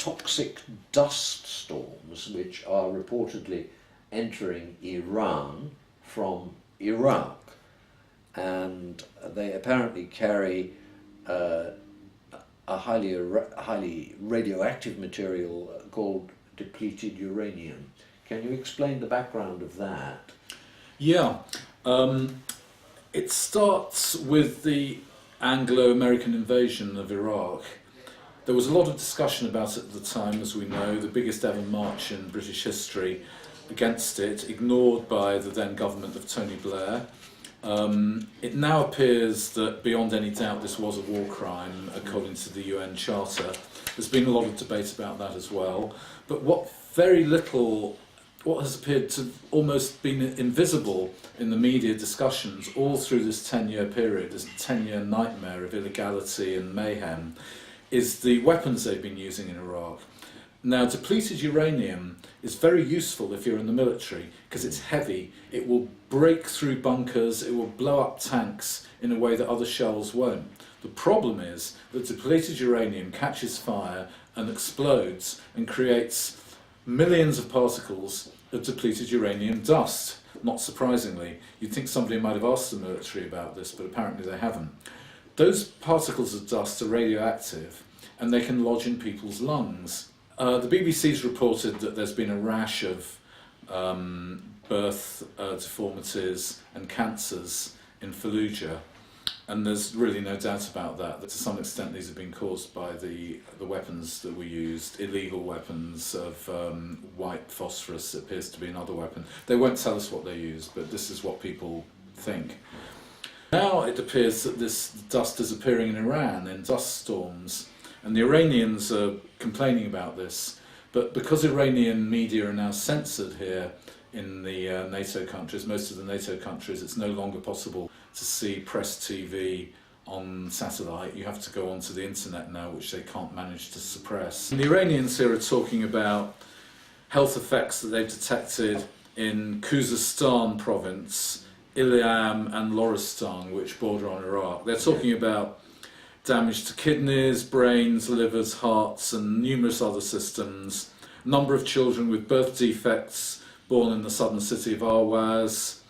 toxic dust storms which are reportedly entering Iran from Iraq, and they apparently carry a highly radioactive material called depleted uranium. Can you explain the background of that? Yeah, it starts with the Anglo-American invasion of Iraq. There was a lot of discussion about it at the time, as we know, the biggest ever march in British history against it, ignored by the then government of Tony Blair. It now appears that beyond any doubt this was a war crime according to the UN Charter. There's been a lot of debate about that as well, but what has appeared to almost been invisible in the media discussions all through this 10-year period, this 10-year nightmare of illegality and mayhem, is the weapons they've been using in Iraq. Now, depleted uranium is very useful if you're in the military because it's heavy. It will break through bunkers, it will blow up tanks in a way that other shells won't. The problem is that depleted uranium catches fire and explodes and creates millions of particles of depleted uranium dust. Not surprisingly, you'd think somebody might have asked the military about this, but apparently they haven't. Those particles of dust are radioactive and they can lodge in people's lungs. The BBC's reported that there's been a rash of birth deformities and cancers in Fallujah, and there's really no doubt about that to some extent these have been caused by the weapons that we used, illegal weapons of white phosphorus. It appears to be another weapon. They won't tell us what they used, but this is what people think. Now it appears that this dust is appearing in Iran in dust storms, and the Iranians are complaining about this, but because Iranian media are now censored here in the NATO countries, most of the NATO countries, it's no longer possible to see press TV on satellite. You have to go onto the internet now, which they can't manage to suppress. And the Iranians here are talking about health effects that they've detected in Khuzestan province, Ilyam and Loristan, which border on Iraq. They're talking about damage to kidneys, brains, livers, hearts and numerous other systems. Number of children with birth defects born in the southern city of Ahwaz,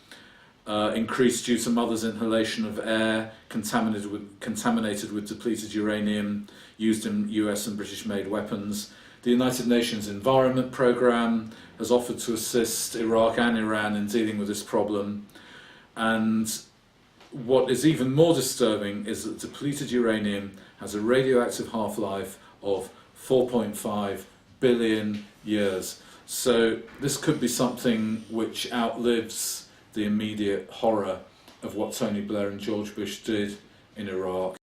increased due to mothers' inhalation of air contaminated with depleted uranium used in US and British made weapons. The United Nations Environment Programme has offered to assist Iraq and Iran in dealing with this problem. And what is even more disturbing is that depleted uranium has a radioactive half-life of 4.5 billion years. So this could be something which outlives the immediate horror of what Tony Blair and George Bush did in Iraq.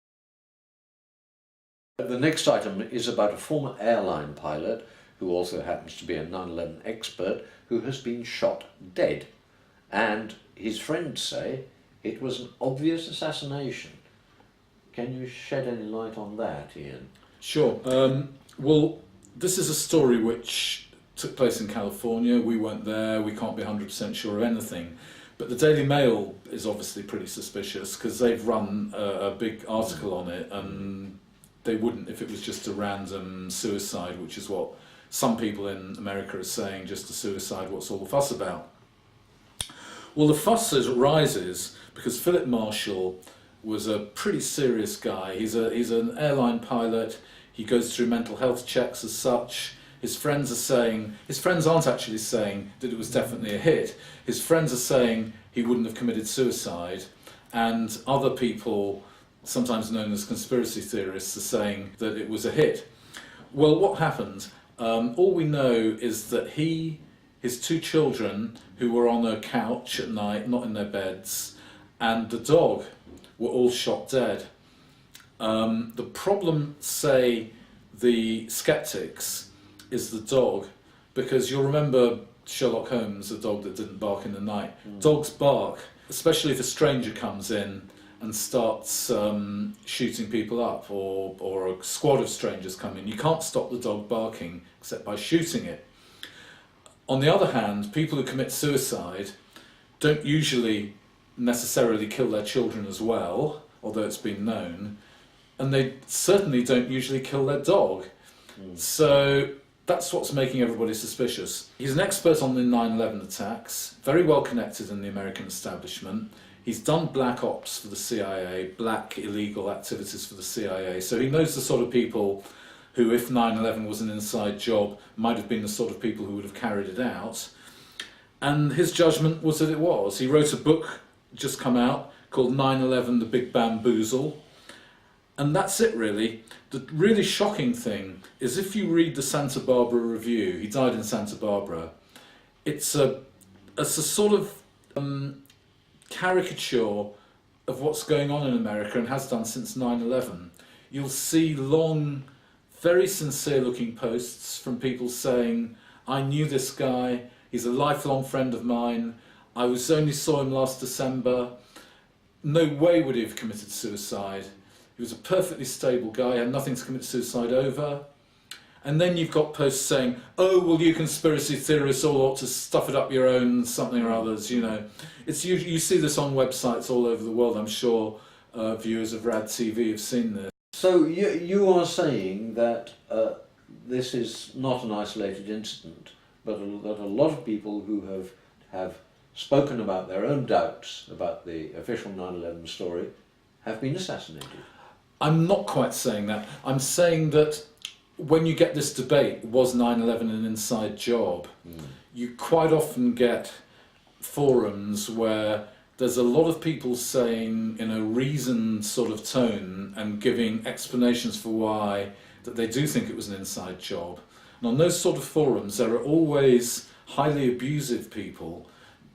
The next item is about a former airline pilot who also happens to be a 9/11 expert who has been shot dead. And his friends say it was an obvious assassination. Can you shed any light on that, Ian? Sure. Well, this is a story which took place in California. We weren't there, we can't be 100% sure of anything. But the Daily Mail is obviously pretty suspicious because they've run a big article on it, and they wouldn't if it was just a random suicide, which is what some people in America are saying, just a suicide, what's all the fuss about? Well, the fuss rises because Phillip Marshall was a pretty serious guy. He's an airline pilot. He goes through mental health checks as such. His friends aren't actually saying that it was definitely a hit. His friends are saying he wouldn't have committed suicide, and other people, sometimes known as conspiracy theorists, are saying that it was a hit. Well, what happened? All we know is that his two children, who were on a couch at night, not in their beds, and the dog were all shot dead. The problem, say the skeptics, is the dog, because you'll remember Sherlock Holmes, the dog that didn't bark in the night. Dogs bark, especially if a stranger comes in and starts shooting people up, or a squad of strangers come in. You can't stop the dog barking except by shooting it. On the other hand, people who commit suicide don't usually necessarily kill their children as well, although it's been known, and they certainly don't usually kill their dog. So that's what's making everybody suspicious. He's an expert on the 9/11 attacks, very well connected in the American establishment. He's done black ops for the CIA, black illegal activities for the CIA, so he knows the sort of people who, if 9/11 was an inside job, might have been the sort of people who would have carried it out. And his judgment was that it was. He wrote a book, just come out, called 9/11 The Big Bamboozle. And that's it, really. The really shocking thing is if you read the Santa Barbara Review, he died in Santa Barbara, it's a sort of caricature of what's going on in America and has done since 9/11. You'll see long, very sincere looking posts from people saying, I knew this guy, he's a lifelong friend of mine, I only saw him last December, no way would he have committed suicide. He was a perfectly stable guy, had nothing to commit suicide over. And then you've got posts saying, oh, well, you conspiracy theorists all ought to stuff it up your own something or others, you know. You see this on websites all over the world. I'm sure viewers of RadTV have seen this. So you are saying that this is not an isolated incident, but that a lot of people who have spoken about their own doubts about the official 9/11 story have been assassinated. I'm not quite saying that. I'm saying that when you get this debate, was 9/11 an inside job, you quite often get forums where there's a lot of people saying in a reasoned sort of tone and giving explanations for why that they do think it was an inside job. And on those sort of forums, there are always highly abusive people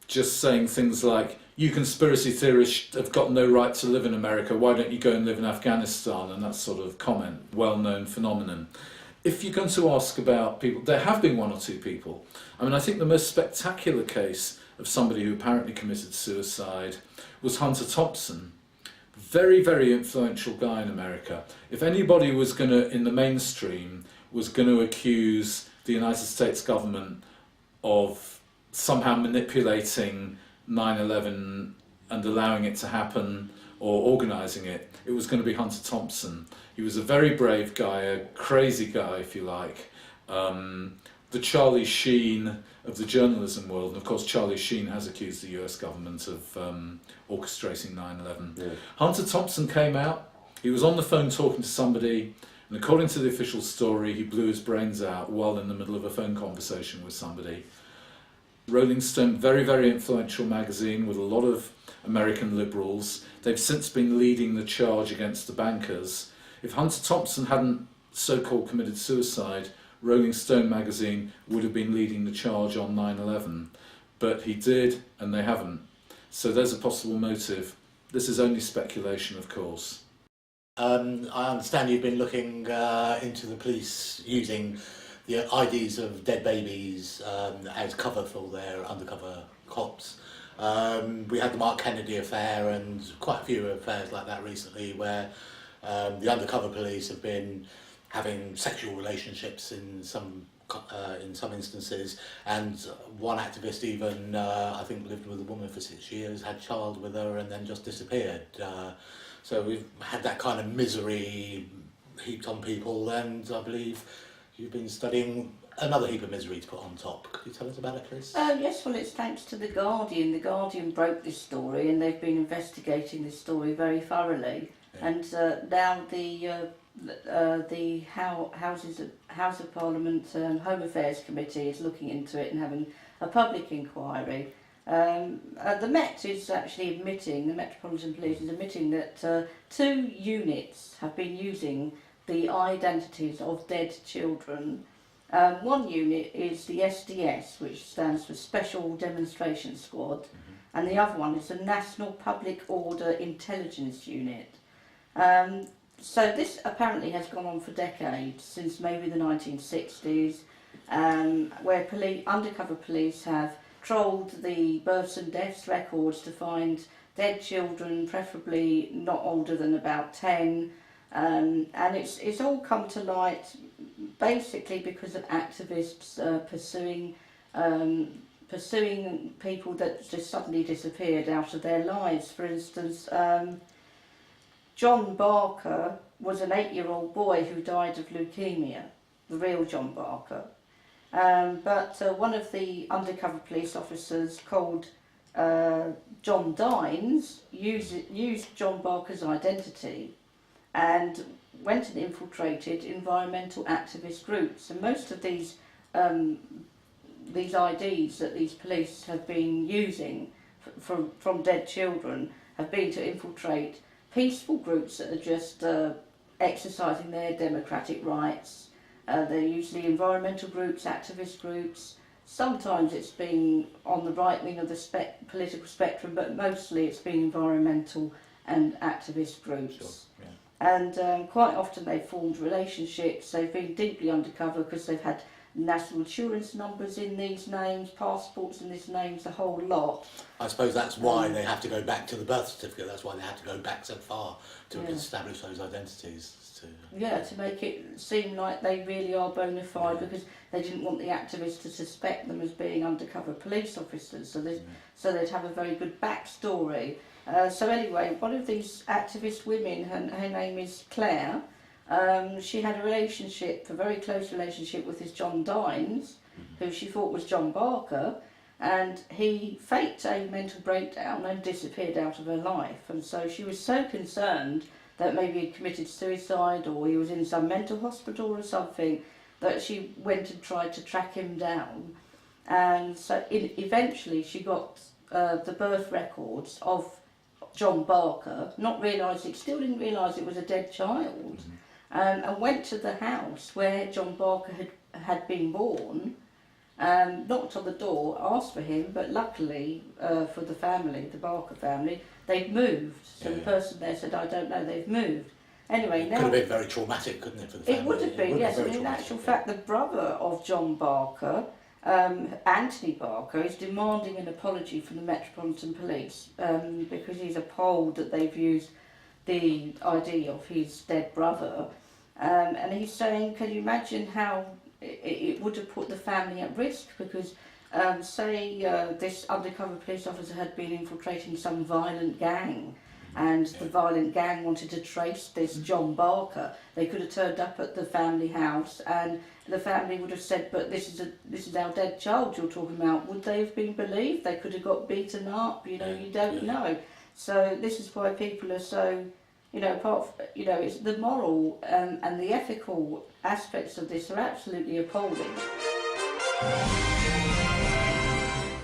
just saying things like, you conspiracy theorists have got no right to live in America, why don't you go and live in Afghanistan? And that sort of comment, well-known phenomenon. If you're going to ask about people, there have been one or two people. I mean, I think the most spectacular case of somebody who apparently committed suicide was Hunter Thompson. Very, very influential guy in America. If anybody was going to, in the mainstream, was going to accuse the United States government of somehow manipulating 9/11 and allowing it to happen or organising it, it was going to be Hunter Thompson. He was a very brave guy, a crazy guy if you like, the Charlie Sheen of the journalism world, and of course Charlie Sheen has accused the US government of orchestrating 9/11. Yeah. Hunter Thompson came out, he was on the phone talking to somebody, and according to the official story he blew his brains out while in the middle of a phone conversation with somebody. Rolling Stone, very, very influential magazine with a lot of American liberals. They've since been leading the charge against the bankers. If Hunter Thompson hadn't so-called committed suicide, Rolling Stone magazine would have been leading the charge on 9/11. But he did, and they haven't. So there's a possible motive. This is only speculation, of course. I understand you've been looking into the police using the IDs of dead babies as cover for their undercover cops. We had the Mark Kennedy affair and quite a few affairs like that recently where the undercover police have been having sexual relationships in some instances, and one activist even I think lived with a woman for 6 years, had a child with her and then just disappeared. So we've had that kind of misery heaped on people, and I believe you've been studying another heap of misery to put on top. Could you tell us about it, Chris? Yes, well, it's thanks to The Guardian. The Guardian broke this story and they've been investigating this story very thoroughly. Yeah. And now the House of Parliament Home Affairs Committee is looking into it and having a public inquiry. The Met is actually admitting, the Metropolitan Police is admitting that 2 units have been using the identities of dead children. One unit is the SDS, which stands for Special Demonstration Squad, and the other one is the National Public Order Intelligence Unit. So this apparently has gone on for decades, since maybe the 1960s, where undercover police have trolled the births and deaths records to find dead children, preferably not older than about 10. And it's all come to light basically because of activists pursuing people that just suddenly disappeared out of their lives. For instance, John Barker was an 8-year-old boy who died of leukemia, the real John Barker. But one of the undercover police officers called John Dines used John Barker's identity and went and infiltrated environmental activist groups. And most of these IDs that these police have been using from dead children have been to infiltrate peaceful groups that are just exercising their democratic rights. They're usually environmental groups, activist groups. Sometimes it's been on the right wing of the political spectrum, but mostly it's been environmental and activist groups. Sure, yeah. And quite often they've formed relationships. They've been deeply undercover because they've had national insurance numbers in these names, passports in these names, the whole lot. I suppose that's why they have to go back to the birth certificate. That's why they have to go back so far to establish those identities. To make it seem like they really are bona fide, because they didn't want the activists to suspect them as being undercover police officers. So they'd have a very good backstory. So anyway, one of these activist women, her name is Claire. She had a very close relationship with this John Dines, who she thought was John Barker, and he faked a mental breakdown and disappeared out of her life. And so she was so concerned that maybe he'd committed suicide or he was in some mental hospital or something, that she went and tried to track him down. And so eventually she got the birth records of John Barker, still didn't realise it was a dead child, and went to the house where John Barker had been born, knocked on the door, asked for him, but luckily for the family, the Barker family, they'd moved. So the person there said, I don't know, they've moved. Anyway, now... Could have been very traumatic, couldn't it, for the family? It would have been, yes. And in actual fact, the brother of John Barker, Anthony Barker, is demanding an apology from the Metropolitan Police because he's appalled that they've used the ID of his dead brother. And he's saying, can you imagine how it would have put the family at risk? Because this undercover police officer had been infiltrating some violent gang, and the violent gang wanted to trace this John Barker. They could have turned up at the family house, and the family would have said, but this is our dead child you're talking about. Would they have been believed? They could have got beaten up, you don't know. So this is why people are so, it's the moral and the ethical aspects of this are absolutely appalling.